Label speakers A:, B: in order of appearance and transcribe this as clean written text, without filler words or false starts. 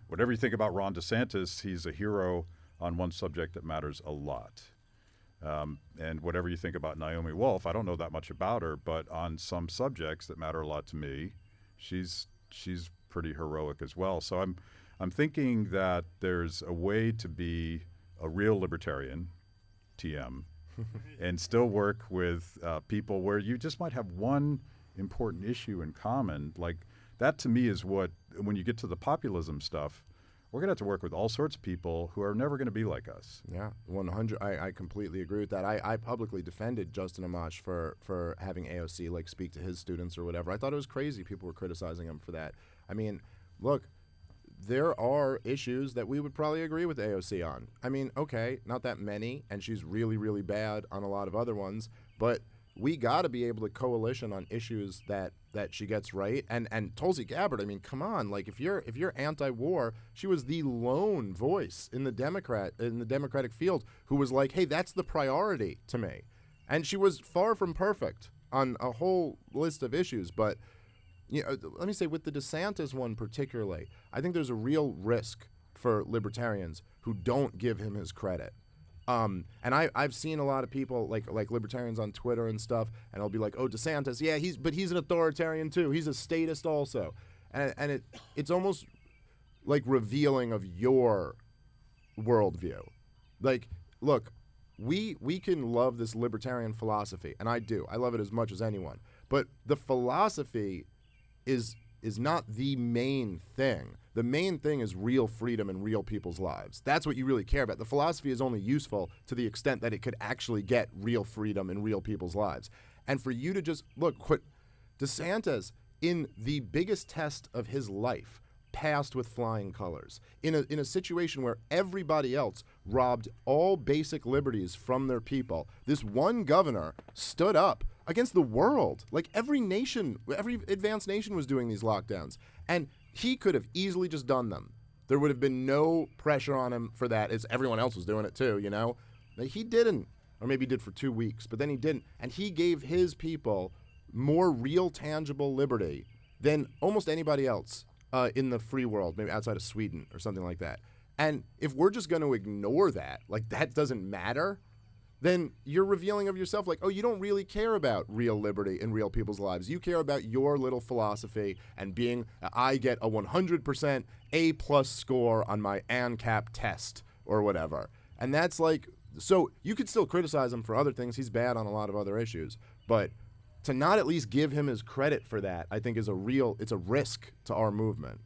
A: Whatever you think about Ron DeSantis, he's a hero on one subject that matters a lot. And whatever you think about Naomi Wolf, I don't know that much about her, but on some subjects that matter a lot to me, she's pretty heroic as well. So I'm thinking that there's a way to be a real libertarian, TM, and still work with people where you just might have one important issue in common. Like that to me is what, when you get to the populism stuff, we're going to have to work with all sorts of people who are never going to be like us.
B: Yeah, 100. I completely agree with that. I publicly defended Justin Amash for having AOC like speak to his students or whatever. I thought it was crazy people were criticizing him for that. I mean, look, there are issues that we would probably agree with AOC on. I mean, okay, not that many, and she's really, really bad on a lot of other ones, but we got to be able to coalition on issues that she gets right. And Tulsi Gabbard, I mean, come on, like if you're anti-war, she was the lone voice in the Democratic field who was like, hey, that's the priority to me. And she was far from perfect on a whole list of issues, but you know, let me say with the DeSantis one particularly, I think there's a real risk for libertarians who don't give him his credit. And I've seen a lot of people like libertarians on Twitter and stuff, and I'll be like, oh, DeSantis, yeah, he's an authoritarian too. He's a statist also. And it's almost like revealing of your worldview. Like, look, we can love this libertarian philosophy, and I do. I love it as much as anyone. But the philosophy is not the main thing. The main thing is real freedom in real people's lives. That's what you really care about. The philosophy is only useful to the extent that it could actually get real freedom in real people's lives. And for you to just, look, what DeSantis, in the biggest test of his life, passed with flying colors. In a situation where everybody else robbed all basic liberties from their people, this one governor stood up against the world. Like every advanced nation was doing these lockdowns. And he could have easily just done them. There would have been no pressure on him for that, as everyone else was doing it too, you know? He didn't, or maybe he did for 2 weeks, but then he didn't. And he gave his people more real, tangible liberty than almost anybody else in the free world, maybe outside of Sweden or something like that. And if we're just going to ignore that, like that doesn't matter, then you're revealing of yourself like, oh, you don't really care about real liberty in real people's lives. You care about your little philosophy and being, I get a 100% A+ score on my ANCAP test or whatever. And that's like, so you could still criticize him for other things. He's bad on a lot of other issues. But to not at least give him his credit for that, I think it's a risk to our movement.